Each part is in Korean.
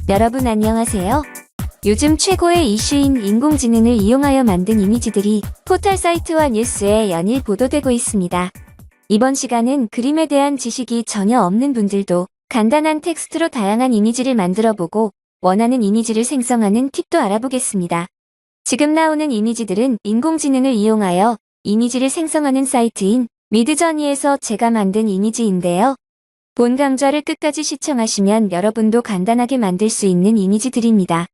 여러분 안녕하세요. 요즘 최고의 이슈인 인공지능을 이용하여 만든 이미지들이 포털 사이트와 뉴스에 연일 보도되고 있습니다. 이번 시간은 그림에 대한 지식이 전혀 없는 분들도 간단한 텍스트로 다양한 이미지를 만들어보고 원하는 이미지를 생성하는 팁도 알아보겠습니다. 지금 나오는 이미지들은 인공지능을 이용하여 이미지를 생성하는 사이트인 미드저니에서 제가 만든 이미지인데요. 본 강좌를 끝까지 시청하시면 여러분도 간단하게 만들 수 있는 이미지들입니다.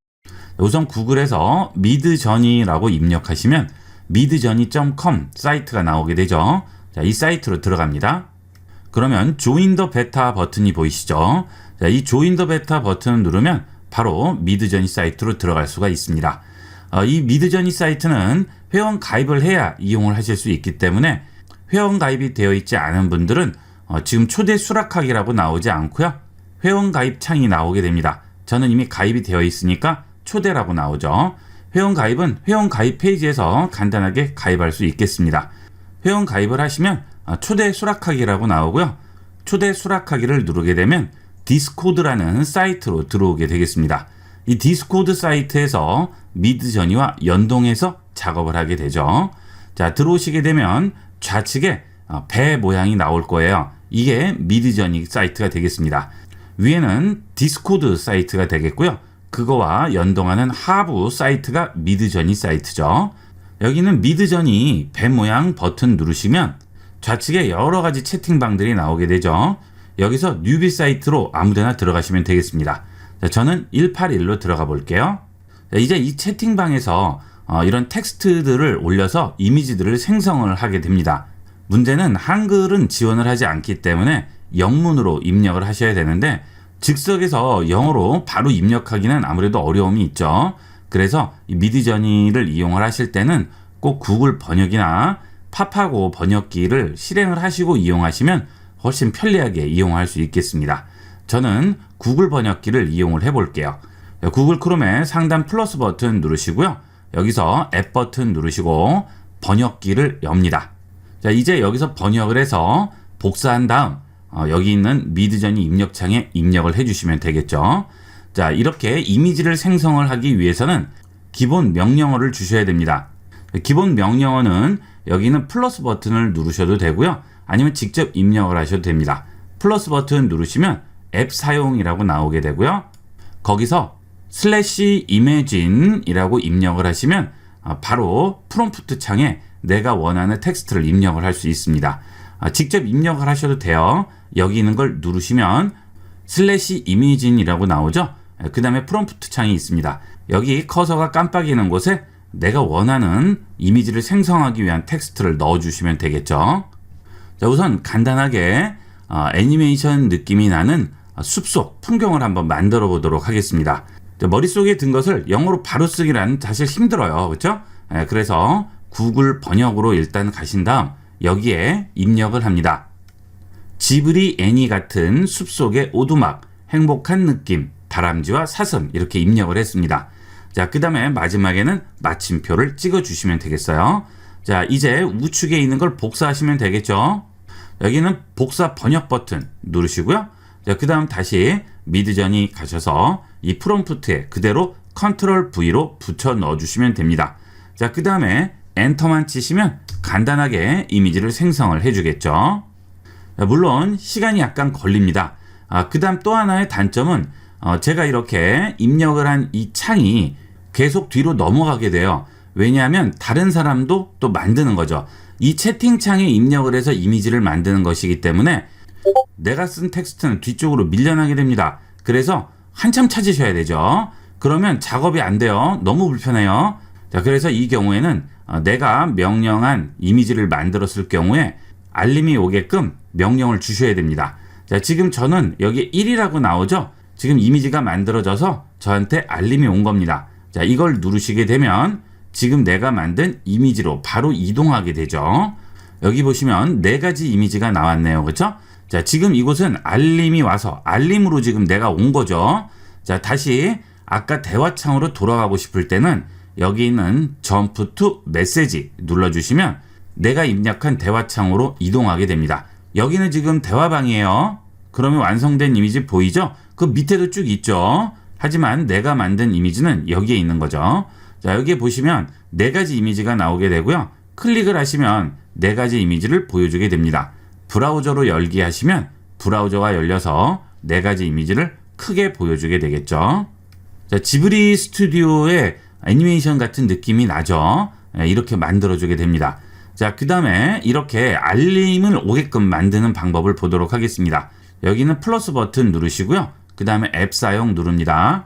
우선 구글에서 미드저니라고 입력하시면 midjourney.com 사이트가 나오게 되죠. 자, 이 사이트로 들어갑니다. 그러면 조인 더 베타 버튼이 보이시죠? 자, 이 조인 더 베타 버튼을 누르면 바로 미드저니 사이트로 들어갈 수가 있습니다. 이 미드저니 사이트는 회원 가입을 해야 이용을 하실 수 있기 때문에 회원 가입이 되어 있지 않은 분들은 지금 초대 수락하기라고 나오지 않고요. 회원 가입 창이 나오게 됩니다. 저는 이미 가입이 되어 있으니까 초대라고 나오죠. 회원 가입은 회원 가입 페이지에서 간단하게 가입할 수 있겠습니다. 회원 가입을 하시면 초대 수락하기라고 나오고요. 초대 수락하기를 누르게 되면 디스코드라는 사이트로 들어오게 되겠습니다. 이 디스코드 사이트에서 미드저니와 연동해서 작업을 하게 되죠. 자, 들어오시게 되면 좌측에 배 모양이 나올 거예요. 이게 미드저니 사이트가 되겠습니다. 위에는 디스코드 사이트가 되겠고요. 그거와 연동하는 하부 사이트가 미드저니 사이트죠. 여기는 미드저니 배 모양 버튼 누르시면 좌측에 여러 가지 채팅방들이 나오게 되죠. 여기서 뉴비 사이트로 아무데나 들어가시면 되겠습니다. 자, 저는 181로 들어가 볼게요. 자, 이제 이 채팅방에서 이런 텍스트들을 올려서 이미지들을 생성을 하게 됩니다. 문제는 한글은 지원을 하지 않기 때문에 영문으로 입력을 하셔야 되는데 즉석에서 영어로 바로 입력하기는 아무래도 어려움이 있죠. 그래서 이 미드저니를 이용을 하실 때는 꼭 구글 번역이나 팝하고 번역기를 실행을 하시고 이용하시면 훨씬 편리하게 이용할 수 있겠습니다. 저는 구글 번역기를 이용을 해볼게요. 구글 크롬에 상단 플러스 버튼 누르시고요. 여기서 앱 버튼 누르시고 번역기를 엽니다. 자, 이제 여기서 번역을 해서 복사한 다음 여기 있는 미드저니 입력창에 입력을 해주시면 되겠죠. 자, 이렇게 이미지를 생성을 하기 위해서는 기본 명령어를 주셔야 됩니다. 기본 명령어는 여기는 플러스 버튼을 누르셔도 되고요. 아니면 직접 입력을 하셔도 됩니다. 플러스 버튼 누르시면 앱 사용이라고 나오게 되고요. 거기서 /imagine 이라고 입력을 하시면 바로 프롬프트 창에 내가 원하는 텍스트를 입력을 할 수 있습니다. 직접 입력을 하셔도 돼요. 여기 있는 걸 누르시면 /imagine이라고 나오죠. 그 다음에 프롬프트 창이 있습니다. 여기 커서가 깜빡이는 곳에 내가 원하는 이미지를 생성하기 위한 텍스트를 넣어주시면 되겠죠. 자, 우선 간단하게 애니메이션 느낌이 나는 숲속 풍경을 한번 만들어 보도록 하겠습니다. 자, 머릿속에 든 것을 영어로 바로 쓰기란 사실 힘들어요. 그렇죠? 그래서 구글 번역으로 일단 가신 다음 여기에 입력을 합니다. 지브리 애니 같은 숲속의 오두막, 행복한 느낌, 다람쥐와 사슴 이렇게 입력을 했습니다. 자, 그 다음에 마지막에는 마침표를 찍어 주시면 되겠어요. 자, 이제 우측에 있는 걸 복사하시면 되겠죠. 여기는 복사 번역 버튼 누르시고요. 자, 그 다음 다시 미드저니 가셔서 이 프롬프트에 그대로 컨트롤 V로 붙여 넣어 주시면 됩니다. 자, 그 다음에 엔터만 치시면 간단하게 이미지를 생성을 해주겠죠. 물론 시간이 약간 걸립니다. 그 다음 또 하나의 단점은 제가 이렇게 입력을 한 이 창이 계속 뒤로 넘어가게 돼요. 왜냐하면 다른 사람도 또 만드는 거죠. 이 채팅창에 입력을 해서 이미지를 만드는 것이기 때문에 내가 쓴 텍스트는 뒤쪽으로 밀려나게 됩니다. 그래서 한참 찾으셔야 되죠. 그러면 작업이 안 돼요. 너무 불편해요. 자, 그래서 이 경우에는 내가 명령한 이미지를 만들었을 경우에 알림이 오게끔 명령을 주셔야 됩니다. 자, 지금 저는 여기 1이라고 나오죠? 지금 이미지가 만들어져서 저한테 알림이 온 겁니다. 자, 이걸 누르시게 되면 지금 내가 만든 이미지로 바로 이동하게 되죠. 여기 보시면 4가지 이미지가 나왔네요. 그렇죠? 자, 지금 이곳은 알림이 와서 알림으로 지금 내가 온 거죠. 자, 다시 아까 대화창으로 돌아가고 싶을 때는 여기 있는 점프 투 메시지 눌러주시면 내가 입력한 대화창으로 이동하게 됩니다. 여기는 지금 대화방이에요. 그러면 완성된 이미지 보이죠? 그 밑에도 쭉 있죠. 하지만 내가 만든 이미지는 여기에 있는 거죠. 자, 여기에 보시면 4가지 이미지가 나오게 되고요. 클릭을 하시면 4가지 이미지를 보여주게 됩니다. 브라우저로 열기 하시면 브라우저가 열려서 4가지 이미지를 크게 보여주게 되겠죠. 자, 지브리 스튜디오의 애니메이션 같은 느낌이 나죠. 이렇게 만들어주게 됩니다. 자, 그 다음에 이렇게 알림을 오게끔 만드는 방법을 보도록 하겠습니다. 여기는 플러스 버튼 누르시고요. 그 다음에 앱 사용 누릅니다.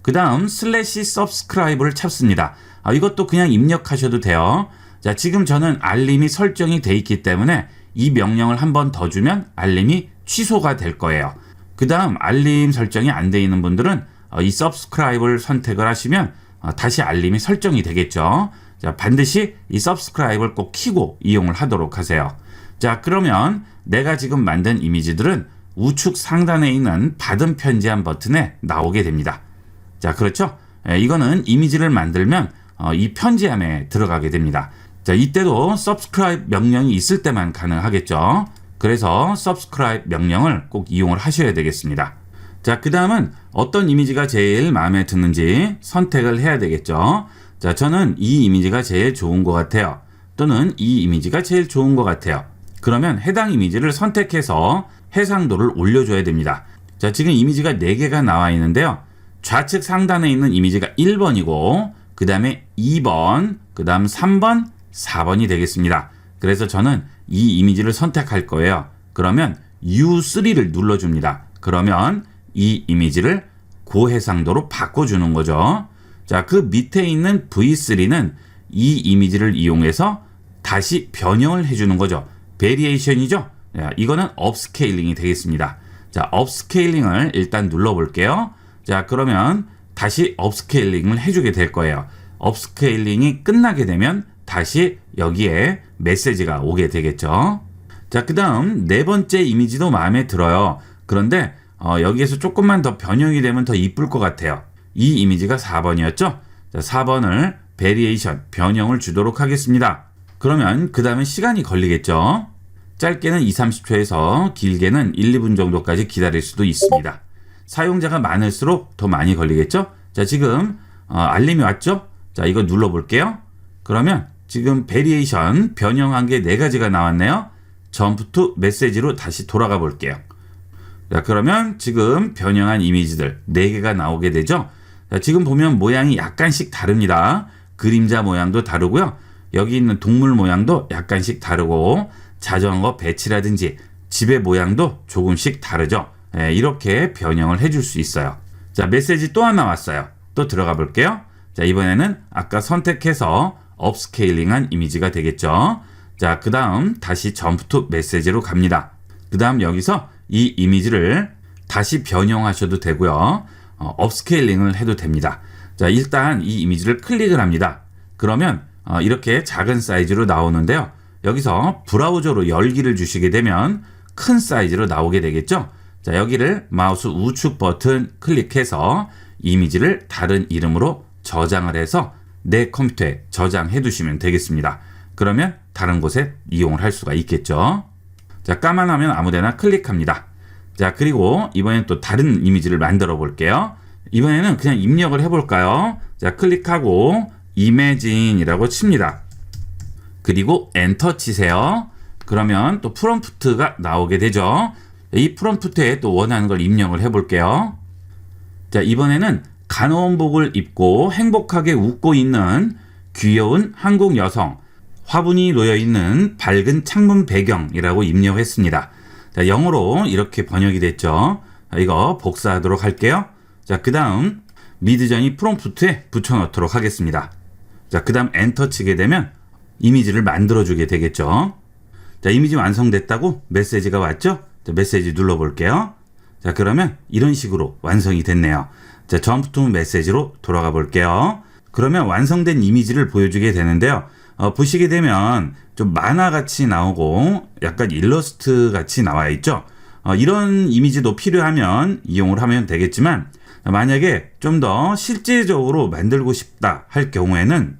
그 다음 슬래시 subscribe를 찾습니다. 이것도 그냥 입력하셔도 돼요. 자, 지금 저는 알림이 설정이 돼 있기 때문에 이 명령을 한 번 더 주면 알림이 취소가 될 거예요. 그 다음 알림 설정이 안 돼 있는 분들은 이 subscribe를 선택을 하시면 다시 알림이 설정이 되겠죠. 자, 반드시 이 subscribe를 꼭 켜고 이용을 하도록 하세요. 자, 그러면 내가 지금 만든 이미지들은 우측 상단에 있는 받은 편지한 버튼에 나오게 됩니다. 자, 그렇죠? 이거는 이미지를 만들면 이 편지함에 들어가게 됩니다. 자, 이때도 subscribe 명령이 있을 때만 가능하겠죠. 그래서 subscribe 명령을 꼭 이용을 하셔야 되겠습니다. 자, 그 다음은 어떤 이미지가 제일 마음에 드는지 선택을 해야 되겠죠. 자, 저는 이 이미지가 제일 좋은 것 같아요. 또는 이 이미지가 제일 좋은 것 같아요. 그러면 해당 이미지를 선택해서 해상도를 올려줘야 됩니다. 자, 지금 이미지가 4개가 나와 있는데요. 좌측 상단에 있는 이미지가 1번이고 그 다음에 2번, 그 다음 3번, 4번이 되겠습니다. 그래서 저는 이 이미지를 선택할 거예요. 그러면 U3를 눌러줍니다. 그러면 이 이미지를 고해상도로 바꿔주는 거죠. 자, 그 밑에 있는 V3는 이 이미지를 이용해서 다시 변형을 해주는 거죠. 베리에이션이죠. 이거는 업스케일링이 되겠습니다. 자, 업스케일링을 일단 눌러볼게요. 자, 그러면 다시 업스케일링을 해주게 될 거예요. 업스케일링이 끝나게 되면 다시 여기에 메시지가 오게 되겠죠. 자, 그 다음 4번째 이미지도 마음에 들어요. 그런데 여기에서 조금만 더 변형이 되면 더 이쁠 것 같아요. 이 이미지가 4번이었죠? 자, 4번을 베리에이션, 변형을 주도록 하겠습니다. 그러면 그 다음에 시간이 걸리겠죠? 짧게는 2-30초에서 길게는 1-2분 정도까지 기다릴 수도 있습니다. 사용자가 많을수록 더 많이 걸리겠죠? 자, 지금 알림이 왔죠? 자, 이거 눌러볼게요. 그러면 지금 베리에이션, 변형한 게 4가지가 나왔네요. 점프 투 메시지로 다시 돌아가 볼게요. 자, 그러면 지금 변형한 이미지들 4개가 나오게 되죠? 자, 지금 보면 모양이 약간씩 다릅니다. 그림자 모양도 다르고요. 여기 있는 동물 모양도 약간씩 다르고 자전거 배치라든지 집의 모양도 조금씩 다르죠. 이렇게 변형을 해줄 수 있어요. 자, 메시지 또 하나 왔어요. 또 들어가 볼게요. 자, 이번에는 아까 선택해서 업스케일링한 이미지가 되겠죠. 자, 그 다음 다시 점프 투 메시지로 갑니다. 그 다음 여기서 이 이미지를 다시 변형하셔도 되고요. 업스케일링을 해도 됩니다. 자, 일단 이 이미지를 클릭을 합니다. 그러면 이렇게 작은 사이즈로 나오는데요. 여기서 브라우저로 열기를 주시게 되면 큰 사이즈로 나오게 되겠죠. 자, 여기를 마우스 우측 버튼 클릭해서 이미지를 다른 이름으로 저장을 해서 내 컴퓨터에 저장해 두시면 되겠습니다. 그러면 다른 곳에 이용을 할 수가 있겠죠. 자, 까만 화면 아무데나 클릭합니다. 자, 그리고 이번엔 또 다른 이미지를 만들어 볼게요. 이번에는 그냥 입력을 해볼까요? 자, 클릭하고 이매진이라고 칩니다. 그리고 엔터 치세요. 그러면 또 프롬프트가 나오게 되죠. 이 프롬프트에 또 원하는 걸 입력을 해볼게요. 자, 이번에는 간원복을 입고 행복하게 웃고 있는 귀여운 한국 여성, 화분이 놓여있는 밝은 창문 배경이라고 입력했습니다. 자, 영어로 이렇게 번역이 됐죠. 자, 이거 복사하도록 할게요. 자, 그 다음 미드저니 프롬프트에 붙여넣도록 하겠습니다. 자, 그 다음 엔터 치게 되면 이미지를 만들어주게 되겠죠. 자, 이미지 완성됐다고 메시지가 왔죠? 자, 메시지 눌러볼게요. 자, 그러면 이런 식으로 완성이 됐네요. 자, 점프 투 메시지로 돌아가 볼게요. 그러면 완성된 이미지를 보여주게 되는데요. 보시게 되면 좀 만화같이 나오고 약간 일러스트 같이 나와 있죠. 이런 이미지도 필요하면 이용을 하면 되겠지만 만약에 좀 더 실제적으로 만들고 싶다 할 경우에는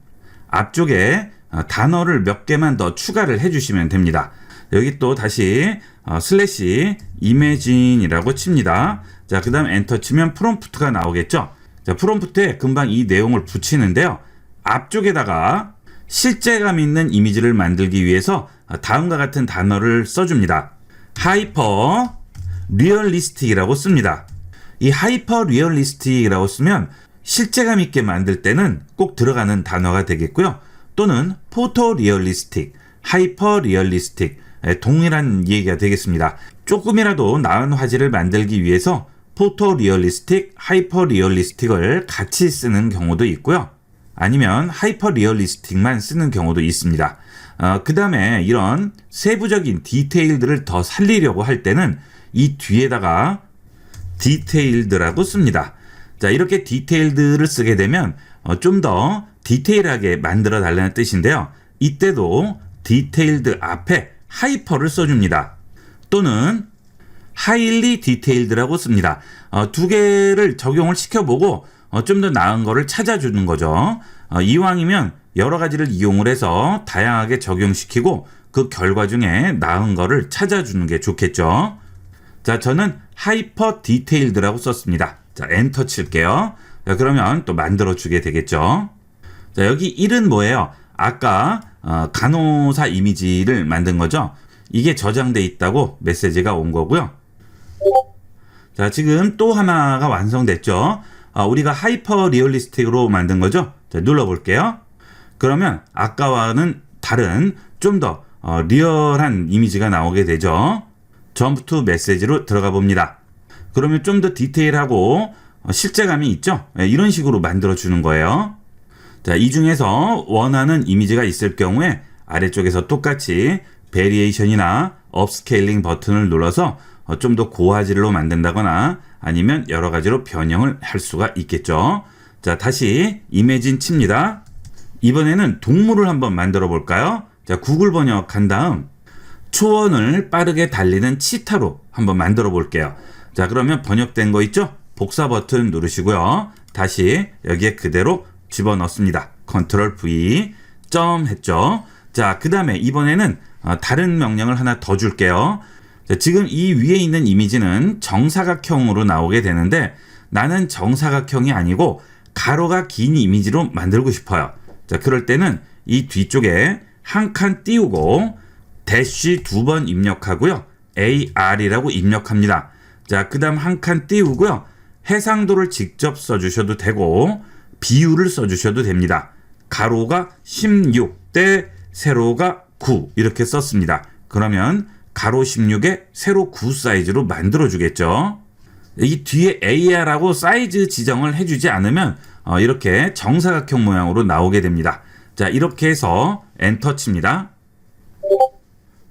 앞쪽에 단어를 몇 개만 더 추가를 해주시면 됩니다. 여기 또 다시 슬래시 imagine이라고 칩니다. 자, 그 다음 엔터 치면 프롬프트가 나오겠죠. 자, 프롬프트에 금방 이 내용을 붙이는데요. 앞쪽에다가 실제감 있는 이미지를 만들기 위해서 다음과 같은 단어를 써줍니다. 하이퍼 리얼리스틱이라고 씁니다. 이 하이퍼 리얼리스틱이라고 쓰면 실제감 있게 만들 때는 꼭 들어가는 단어가 되겠고요. 또는 포토 리얼리스틱, 하이퍼 리얼리스틱, 동일한 얘기가 되겠습니다. 조금이라도 나은 화질을 만들기 위해서 포토 리얼리스틱, 하이퍼 리얼리스틱을 같이 쓰는 경우도 있고요. 아니면 하이퍼 리얼리스틱만 쓰는 경우도 있습니다. 그 다음에 이런 세부적인 디테일들을 더 살리려고 할 때는 이 뒤에다가 디테일드라고 씁니다. 자, 이렇게 디테일드를 쓰게 되면 좀 더 디테일하게 만들어 달라는 뜻인데요. 이때도 디테일드 앞에 하이퍼를 써줍니다. 또는 하일리 디테일드라고 씁니다. 두 개를 적용을 시켜보고 좀 더 나은 거를 찾아주는 거죠. 이왕이면 여러 가지를 이용을 해서 다양하게 적용시키고 그 결과 중에 나은 거를 찾아주는 게 좋겠죠. 자, 저는 하이퍼 디테일드라고 썼습니다. 자, 엔터 칠게요. 자, 그러면 또 만들어 주게 되겠죠. 자, 여기 1은 뭐예요? 아까 간호사 이미지를 만든 거죠. 이게 저장돼 있다고 메시지가 온 거고요. 자, 지금 또 하나가 완성됐죠. 우리가 하이퍼 리얼리스틱으로 만든 거죠. 자, 눌러볼게요. 그러면 아까와는 다른 좀 더 리얼한 이미지가 나오게 되죠. 점프 투 메시지로 들어가 봅니다. 그러면 좀 더 디테일하고 실제감이 있죠. 이런 식으로 만들어 주는 거예요. 자, 이 중에서 원하는 이미지가 있을 경우에 아래쪽에서 똑같이 베리에이션이나 업스케일링 버튼을 눌러서 좀 더 고화질로 만든다거나 아니면 여러 가지로 변형을 할 수가 있겠죠. 자, 다시 이미진 칩니다. 이번에는 동물을 한번 만들어 볼까요? 자, 구글 번역한 다음 초원을 빠르게 달리는 치타로 한번 만들어 볼게요. 자, 그러면 번역된 거 있죠? 복사 버튼 누르시고요. 다시 여기에 그대로 집어넣습니다. 컨트롤 V 점 했죠. 자, 그 다음에 이번에는 다른 명령을 하나 더 줄게요. 자, 지금 이 위에 있는 이미지는 정사각형으로 나오게 되는데 나는 정사각형이 아니고 가로가 긴 이미지로 만들고 싶어요. 자, 그럴 때는 이 뒤쪽에 한 칸 띄우고 대쉬 2번 입력하고요. AR이라고 입력합니다. 자, 그 다음 한 칸 띄우고요. 해상도를 직접 써주셔도 되고 비율을 써주셔도 됩니다. 가로가 16 대 세로가 9 이렇게 썼습니다. 그러면 가로 16에 세로 9 사이즈로 만들어 주겠죠. 이 뒤에 AR하고 사이즈 지정을 해주지 않으면 이렇게 정사각형 모양으로 나오게 됩니다. 자, 이렇게 해서 엔터 칩니다.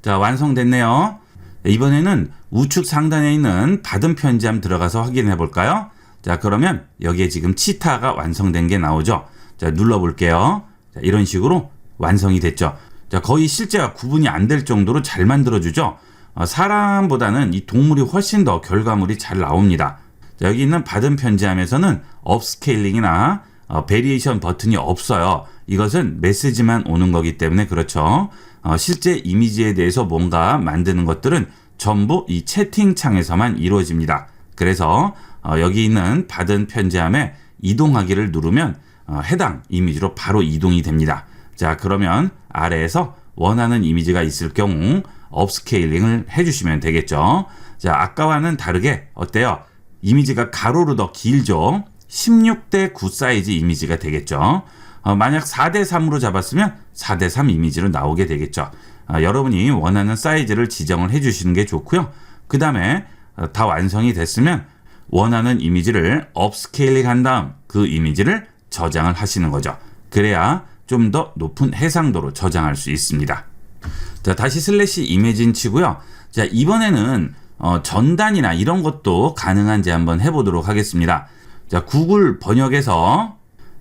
자, 완성됐네요. 이번에는 우측 상단에 있는 받은 편지함 들어가서 확인해 볼까요? 자, 그러면 여기에 지금 치타가 완성된 게 나오죠. 자, 눌러볼게요. 자, 이런 식으로 완성이 됐죠. 자, 거의 실제와 구분이 안 될 정도로 잘 만들어주죠. 사람보다는 이 동물이 훨씬 더 결과물이 잘 나옵니다. 자, 여기 있는 받은 편지함에서는 업스케일링이나 베리에이션 버튼이 없어요. 이것은 메시지만 오는 거기 때문에 그렇죠. 실제 이미지에 대해서 뭔가 만드는 것들은 전부 이 채팅창에서만 이루어집니다. 그래서 여기 있는 받은 편지함에 이동하기를 누르면 해당 이미지로 바로 이동이 됩니다. 자, 그러면 아래에서 원하는 이미지가 있을 경우 업스케일링을 해주시면 되겠죠. 자, 아까와는 다르게 어때요? 이미지가 가로로 더 길죠. 16대 9 사이즈 이미지가 되겠죠. 만약 4대 3으로 잡았으면 4대 3 이미지로 나오게 되겠죠. 여러분이 원하는 사이즈를 지정을 해주시는 게 좋고요. 그 다음에 다 완성이 됐으면 원하는 이미지를 업스케일링 한 다음 그 이미지를 저장을 하시는 거죠. 그래야 좀 더 높은 해상도로 저장할 수 있습니다. 자, 다시 슬래시 이미진 치고요. 자, 이번에는 전단이나 이런 것도 가능한지 한번 해보도록 하겠습니다. 자, 구글 번역에서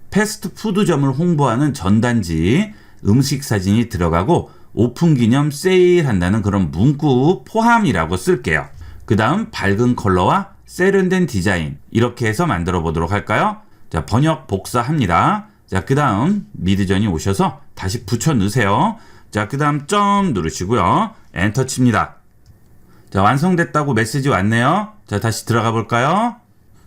패스트푸드점을 홍보하는 전단지 음식 사진이 들어가고 오픈 기념 세일한다는 그런 문구 포함이라고 쓸게요. 그 다음 밝은 컬러와 세련된 디자인 이렇게 해서 만들어 보도록 할까요? 자, 번역 복사합니다. 자, 그 다음 미드전이 오셔서 다시 붙여 넣으세요. 자, 그 다음 점 누르시고요. 엔터 칩니다. 자, 완성됐다고 메시지 왔네요. 자, 다시 들어가 볼까요?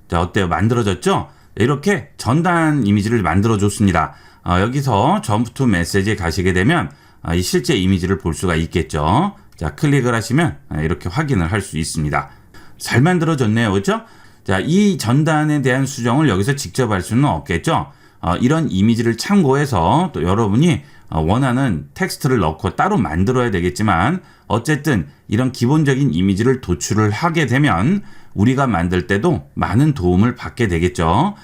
자, 어때요? 만들어졌죠? 이렇게 전단 이미지를 만들어줬습니다. 여기서 점프 투 메시지에 가시게 되면 이 실제 이미지를 볼 수가 있겠죠. 자, 클릭을 하시면 이렇게 확인을 할 수 있습니다. 잘 만들어졌네요. 그렇죠? 자, 이 전단에 대한 수정을 여기서 직접 할 수는 없겠죠. 이런 이미지를 참고해서 또 여러분이 원하는 텍스트를 넣고 따로 만들어야 되겠지만 어쨌든 이런 기본적인 이미지를 도출을 하게 되면 우리가 만들 때도 많은 도움을 받게 되겠죠.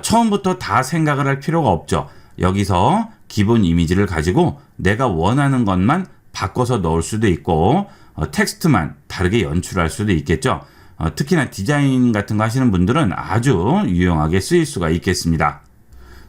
처음부터 다 생각을 할 필요가 없죠. 여기서 기본 이미지를 가지고 내가 원하는 것만 바꿔서 넣을 수도 있고 텍스트만 다르게 연출할 수도 있겠죠. 특히나 디자인 같은 거 하시는 분들은 아주 유용하게 쓰일 수가 있겠습니다.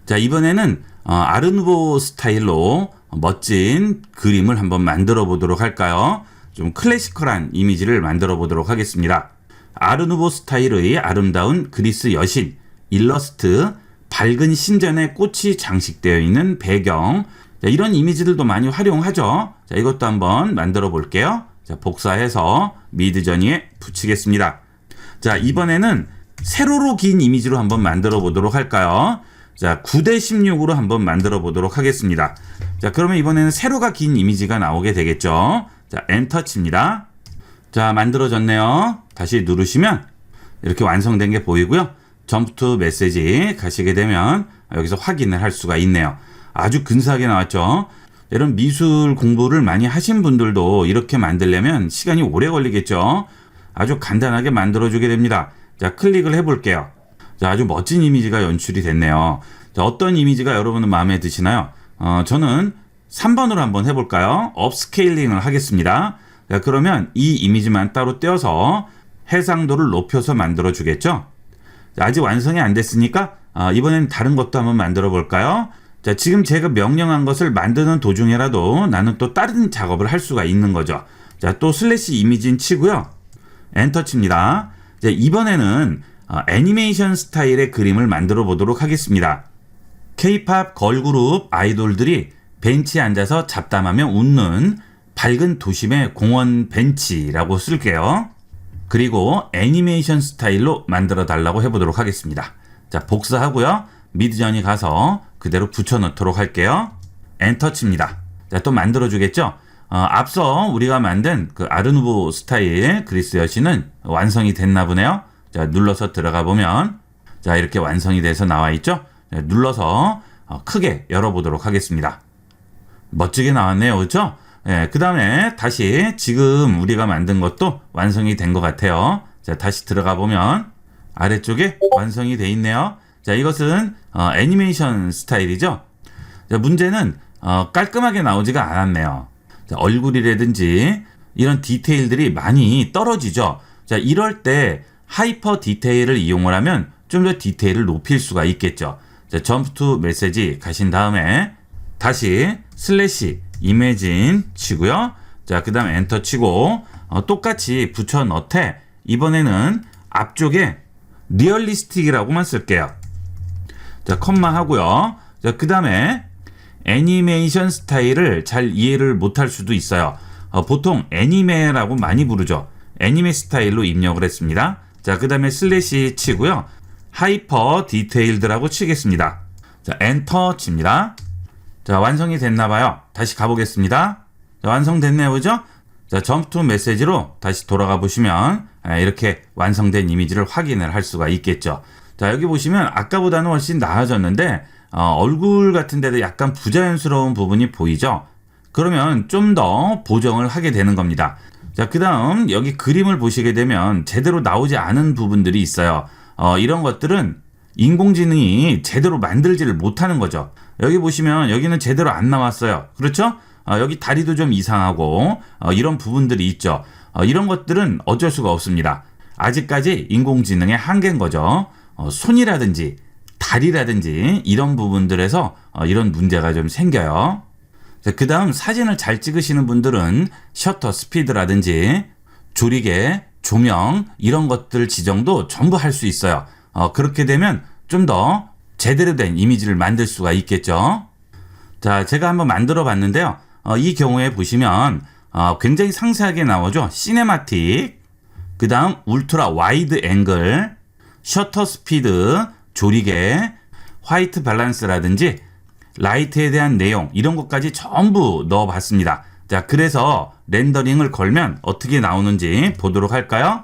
자, 이번에는 아르누보 스타일로 멋진 그림을 한번 만들어 보도록 할까요? 좀 클래시컬한 이미지를 만들어 보도록 하겠습니다. 아르누보 스타일의 아름다운 그리스 여신, 일러스트, 밝은 신전에 꽃이 장식되어 있는 배경. 자, 이런 이미지들도 많이 활용하죠. 자, 이것도 한번 만들어 볼게요. 자, 복사해서 미드저니에 붙이겠습니다. 자, 이번에는 세로로 긴 이미지로 한번 만들어 보도록 할까요? 자, 9:16으로 한번 만들어 보도록 하겠습니다. 자, 그러면 이번에는 세로가 긴 이미지가 나오게 되겠죠. 자, 엔터 칩니다. 자, 만들어졌네요. 다시 누르시면 이렇게 완성된 게 보이고요. 점프 투 메시지 가시게 되면 여기서 확인을 할 수가 있네요. 아주 근사하게 나왔죠. 이런 미술 공부를 많이 하신 분들도 이렇게 만들려면 시간이 오래 걸리겠죠. 아주 간단하게 만들어주게 됩니다. 자, 클릭을 해볼게요. 자, 아주 멋진 이미지가 연출이 됐네요. 자, 어떤 이미지가 여러분은 마음에 드시나요? 저는 3번으로 한번 해볼까요? 업스케일링을 하겠습니다. 자, 그러면 이 이미지만 따로 떼어서 해상도를 높여서 만들어 주겠죠? 자, 아직 완성이 안 됐으니까 이번엔 다른 것도 한번 만들어 볼까요? 자, 지금 제가 명령한 것을 만드는 도중에라도 나는 또 다른 작업을 할 수가 있는 거죠. 자, 또 슬래시 이미지는 치고요. 엔터 칩니다. 자, 이번에는 애니메이션 스타일의 그림을 만들어 보도록 하겠습니다. K-팝 걸그룹 아이돌들이 벤치에 앉아서 잡담하며 웃는 밝은 도심의 공원 벤치라고 쓸게요. 그리고 애니메이션 스타일로 만들어 달라고 해보도록 하겠습니다. 자, 복사하고요. 미드저니 가서 그대로 붙여넣도록 할게요. 엔터 칩니다. 자, 또 만들어 주겠죠? 앞서 우리가 만든 그 아르누보 스타일 그리스 여신은 완성이 됐나 보네요. 자, 눌러서 들어가 보면 자, 이렇게 완성이 돼서 나와 있죠? 자, 눌러서 크게 열어보도록 하겠습니다. 멋지게 나왔네요. 그렇죠? 예, 그 다음에 다시 지금 우리가 만든 것도 완성이 된 것 같아요. 자, 다시 들어가 보면 아래쪽에 완성이 돼 있네요. 자, 이것은 애니메이션 스타일이죠. 자, 문제는 깔끔하게 나오지가 않았네요. 자, 얼굴이라든지 이런 디테일들이 많이 떨어지죠. 자, 이럴 때 하이퍼 디테일을 이용을 하면 좀 더 디테일을 높일 수가 있겠죠. 자, 점프 투 메시지 가신 다음에 다시 슬래시 이매진 치고요. 자, 그 다음 엔터 치고 똑같이 붙여 넣되 이번에는 앞쪽에 리얼리스틱이라고만 쓸게요. 자, 컴마 하고요. 자, 그 다음에 애니메이션 스타일을 잘 이해를 못할 수도 있어요. 보통 애니메라고 많이 부르죠. 애니메 스타일로 입력을 했습니다. 자, 그 다음에 슬래시 치고요. 하이퍼 디테일드라고 치겠습니다. 자, 엔터 칩니다. 자, 완성이 됐나봐요. 다시 가보겠습니다. 자, 완성됐네요. 그죠? 자, 점프 투 메시지로 다시 돌아가 보시면 이렇게 완성된 이미지를 확인을 할 수가 있겠죠. 자, 여기 보시면 아까보다는 훨씬 나아졌는데 얼굴 같은 데도 약간 부자연스러운 부분이 보이죠? 그러면 좀 더 보정을 하게 되는 겁니다. 자, 그 다음 여기 그림을 보시게 되면 제대로 나오지 않은 부분들이 있어요. 이런 것들은 인공지능이 제대로 만들지를 못하는 거죠. 여기 보시면 여기는 제대로 안 나왔어요. 그렇죠? 여기 다리도 좀 이상하고 이런 부분들이 있죠. 이런 것들은 어쩔 수가 없습니다. 아직까지 인공지능의 한계인 거죠. 손이라든지 다리라든지 이런 부분들에서 이런 문제가 좀 생겨요. 그 다음 사진을 잘 찍으시는 분들은 셔터 스피드라든지 조리개, 조명 이런 것들 지정도 전부 할 수 있어요. 그렇게 되면 좀 더 제대로 된 이미지를 만들 수가 있겠죠. 자, 제가 한번 만들어 봤는데요. 이 경우에 보시면 굉장히 상세하게 나오죠. 시네마틱. 그 다음 울트라 와이드 앵글, 셔터 스피드, 조리개, 화이트 밸런스라든지 라이트에 대한 내용 이런 것까지 전부 넣어봤습니다. 자, 그래서 렌더링을 걸면 어떻게 나오는지 보도록 할까요?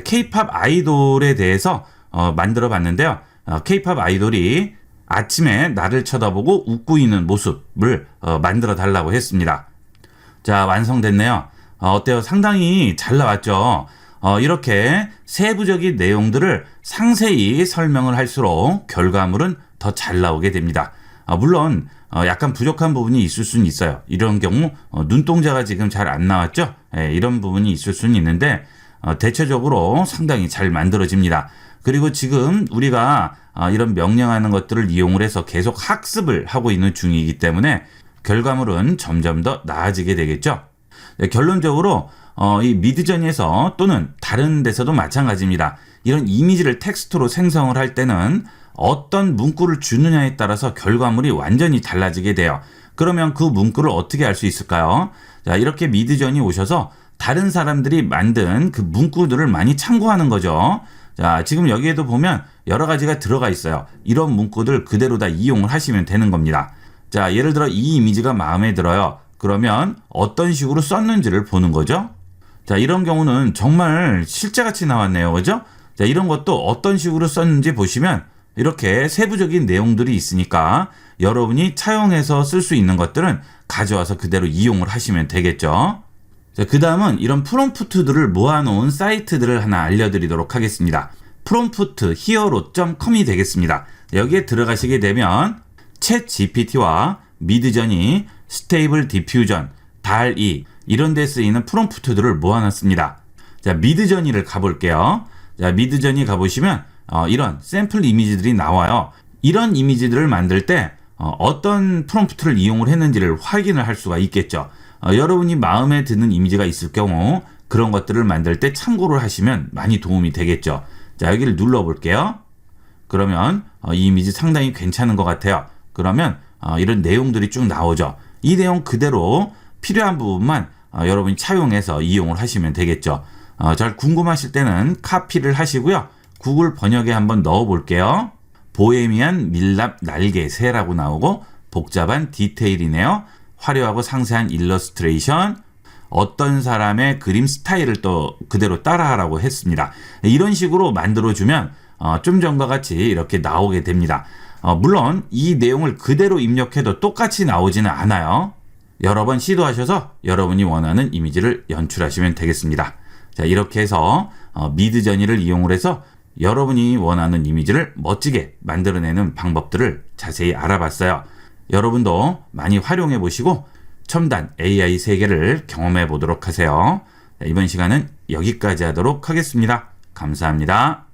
K-팝 아이돌에 대해서 만들어 봤는데요. K-팝 아이돌이 아침에 나를 쳐다보고 웃고 있는 모습을 만들어 달라고 했습니다. 자, 완성됐네요. 어때요? 상당히 잘 나왔죠? 이렇게 세부적인 내용들을 상세히 설명을 할수록 결과물은 더 잘 나오게 됩니다. 물론 약간 부족한 부분이 있을 수는 있어요. 이런 경우 눈동자가 지금 잘 안 나왔죠? 이런 부분이 있을 수는 있는데 대체적으로 상당히 잘 만들어집니다. 그리고 지금 우리가 이런 명령하는 것들을 이용을 해서 계속 학습을 하고 있는 중이기 때문에 결과물은 점점 더 나아지게 되겠죠. 결론적으로 이 미드저니에서 또는 다른 데서도 마찬가지입니다. 이런 이미지를 텍스트로 생성을 할 때는 어떤 문구를 주느냐에 따라서 결과물이 완전히 달라지게 돼요. 그러면 그 문구를 어떻게 알 수 있을까요? 자, 이렇게 미드저니 오셔서 다른 사람들이 만든 그 문구들을 많이 참고하는 거죠. 자, 지금 여기에도 보면 여러 가지가 들어가 있어요. 이런 문구들 그대로 다 이용을 하시면 되는 겁니다. 자, 예를 들어 이 이미지가 마음에 들어요. 그러면 어떤 식으로 썼는지를 보는 거죠. 자, 이런 경우는 정말 실제같이 나왔네요. 그죠? 자, 이런 것도 어떤 식으로 썼는지 보시면 이렇게 세부적인 내용들이 있으니까 여러분이 차용해서 쓸 수 있는 것들은 가져와서 그대로 이용을 하시면 되겠죠. 자, 그 다음은 이런 프롬프트들을 모아놓은 사이트들을 하나 알려드리도록 하겠습니다. 프롬프트 히어로.com이 되겠습니다. 여기에 들어가시게 되면 챗 GPT와 미드저니, 스테이블 디퓨전, DALL-E 이런 데 쓰이는 프롬프트들을 모아놨습니다. 자, 미드저니를 가볼게요. 자, 미드저니 가보시면 이런 샘플 이미지들이 나와요. 이런 이미지들을 만들 때 어떤 프롬프트를 이용을 했는지를 확인을 할 수가 있겠죠. 여러분이 마음에 드는 이미지가 있을 경우 그런 것들을 만들 때 참고를 하시면 많이 도움이 되겠죠. 자, 여기를 눌러볼게요. 그러면 이 이미지 상당히 괜찮은 것 같아요. 그러면 이런 내용들이 쭉 나오죠. 이 내용 그대로 필요한 부분만 여러분이 차용해서 이용을 하시면 되겠죠. 잘 궁금하실 때는 카피를 하시고요. 구글 번역에 한번 넣어볼게요. 보헤미안 밀랍 날개새라고 나오고 복잡한 디테일이네요. 화려하고 상세한 일러스트레이션, 어떤 사람의 그림 스타일을 또 그대로 따라하라고 했습니다. 이런 식으로 만들어주면 좀 전과 같이 이렇게 나오게 됩니다. 물론 이 내용을 그대로 입력해도 똑같이 나오지는 않아요. 여러 번 시도하셔서 여러분이 원하는 이미지를 연출하시면 되겠습니다. 자, 이렇게 해서 미드저니를 이용을 해서 여러분이 원하는 이미지를 멋지게 만들어내는 방법들을 자세히 알아봤어요. 여러분도 많이 활용해 보시고 첨단 AI 세계를 경험해 보도록 하세요. 이번 시간은 여기까지 하도록 하겠습니다. 감사합니다.